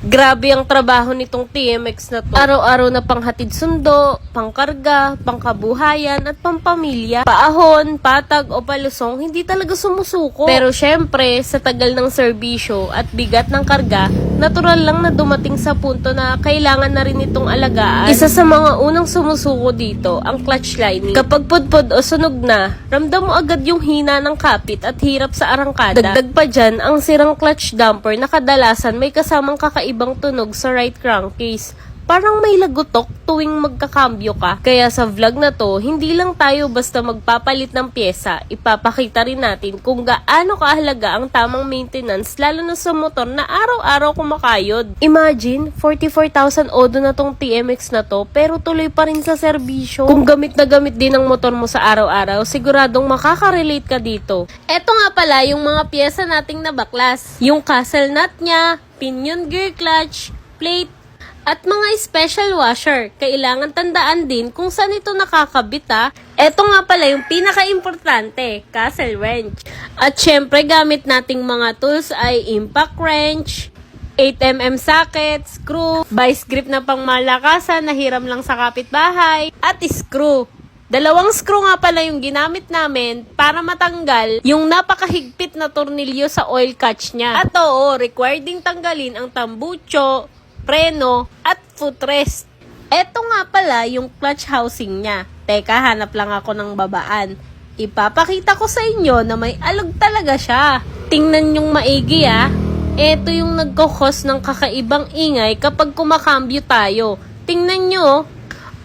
Grabe ang trabaho nitong TMX na to. Araw-araw na panghatid sundo, pangkarga, pangkabuhayan at pampamilya. Paahon, patag o palusong, hindi talaga sumusuko. Pero syempre, sa tagal ng serbisyo at bigat ng karga, natural lang na dumating sa punto na kailangan na rin itong alagaan. Isa sa mga unang sumusuko dito, ang clutch lining. Kapag pudpud o sunog na, ramdam mo agad yung hina ng kapit at hirap sa arangkada. Dagdag pa dyan, ang sirang clutch damper na kadalasan may kasamang kakaibang tunog sa right crankcase. Parang may lagutok tuwing magkakambyo ka. Kaya sa vlog na to, hindi lang tayo basta magpapalit ng pyesa. Ipapakita rin natin kung gaano kahalaga ang tamang maintenance, lalo na sa motor na araw-araw kumakayod. Imagine, 44,000 odo na tong TMX na to, pero tuloy pa rin sa serbisyo. Kung gamit na gamit din ang motor mo sa araw-araw, siguradong makaka-relate ka dito. Eto nga pala yung mga pyesa nating nabaklas. Yung castle nut niya, pinion gear clutch, plate, at mga special washer. Kailangan tandaan din kung saan ito nakakabit ha. Ito nga pala yung pinaka-importante, castle wrench. At syempre gamit nating mga tools ay impact wrench, 8mm socket, screw, vice grip na pangmalakasan na hiram lang sa kapitbahay, at screw. Dalawang screw nga pala yung ginamit namin para matanggal yung napakahigpit na tornilyo sa oil catch niya. At oo, required ding tanggalin ang tambucho, preno, at footrest. Eto nga pala yung clutch housing niya. Teka, hanap lang ako ng babaan. Ipapakita ko sa inyo na may alog talaga siya. Tingnan yung maigi ah. Eto yung nagkakos ng kakaibang ingay kapag kumakambyo tayo. Tingnan nyo.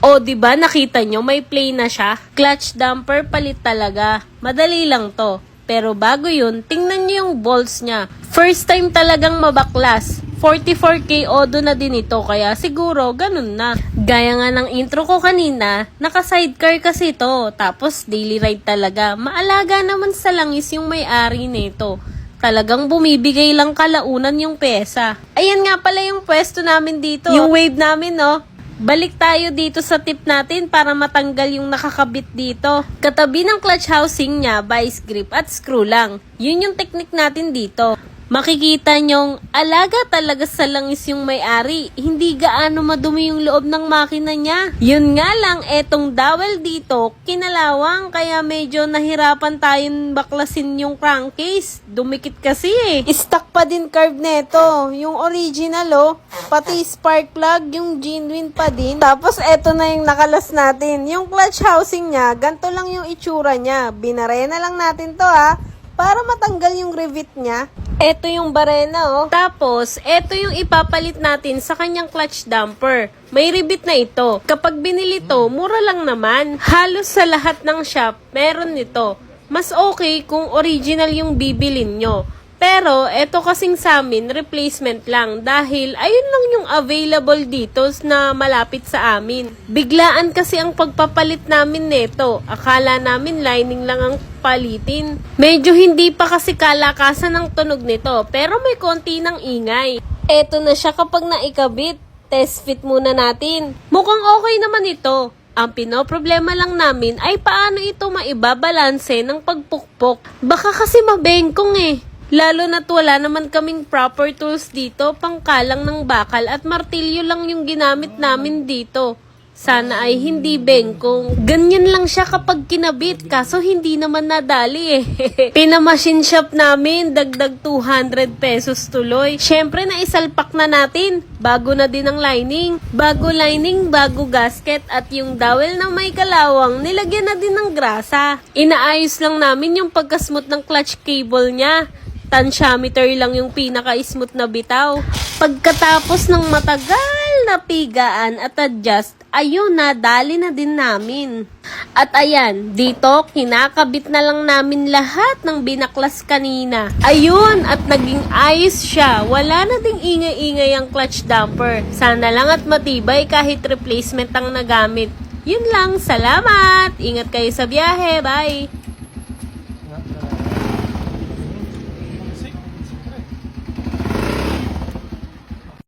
O diba nakita nyo may play na siya? Clutch damper palit talaga. Madali lang to. Pero bago yun, tingnan nyo yung bolts niya. First time talagang mabaklas. 44K odo na din ito, kaya siguro ganun na. Gaya nga ng intro ko kanina, naka-sidecar kasi ito, tapos daily ride talaga. Maalaga naman sa langis yung may-ari nito. Talagang bumibigay lang kalaunan yung pesa. Ayan nga pala yung pwesto namin dito. Yung wave namin, no? Balik tayo dito sa tip natin para matanggal yung nakakabit dito. Katabi ng clutch housing niya, vice grip at screw lang. Yun yung technique natin dito. Makikita nyong alaga talaga sa langis yung may-ari. Hindi gaano madumi yung loob ng makina niya. Yun nga lang, etong dowel dito, kinalawang kaya medyo nahirapan tayong baklasin yung crankcase. Dumikit kasi eh. Stock pa din carb neto. Yung original oh. Pati spark plug, yung genuine pa din. Tapos eto na yung nakalas natin. Yung clutch housing niya, ganito lang yung itsura niya. Binarena lang natin to ha. Para matanggal yung rivet niya. Ito yung barena oh. Tapos, ito yung ipapalit natin sa kanyang clutch damper. May rivet na ito. Kapag binili to, mura lang naman. Halos sa lahat ng shop, meron nito. Mas okay kung original yung bibilin nyo. Pero, ito kasing sa amin, replacement lang. Dahil, ayun lang yung available dito na malapit sa amin. Biglaan kasi ang pagpapalit namin neto. Akala namin lining lang ang palitin. Medyo hindi pa kasi kalakasan ng tunog nito. Pero may konti ng ingay. Eto na siya kapag naikabit. Test fit muna natin. Mukhang okay naman ito. Ang pinoproblema lang namin ay paano ito maibabalanse ng pagpukpok. Baka kasi mabengkong eh. Lalo na't wala naman kaming proper tools dito, pangkalang ng bakal at martilyo lang yung ginamit namin dito. Sana ay hindi bengkong. Ganyan lang siya kapag kinabit, kaso hindi naman nadali eh. Pinamachine shop namin, dagdag 200 pesos tuloy. Syempre naisalpak na natin, bago na din ang lining. Bago lining, bago gasket at yung dowel na may kalawang, nilagyan na din ng grasa. Inaayos lang namin yung pagkasmooth ng clutch cable niya. Tensiometer lang yung pinaka-smooth na bitaw. Pagkatapos ng matagal na pigaan at adjust, ayun na, dali na din namin. At ayan, dito, kinakabit na lang namin lahat ng binaklas kanina. Ayun, at naging ayos siya. Wala na ding ingay-ingay ang clutch damper. Sana lang at matibay kahit replacement ang nagamit. Yun lang, salamat! Ingat kayo sa biyahe, bye!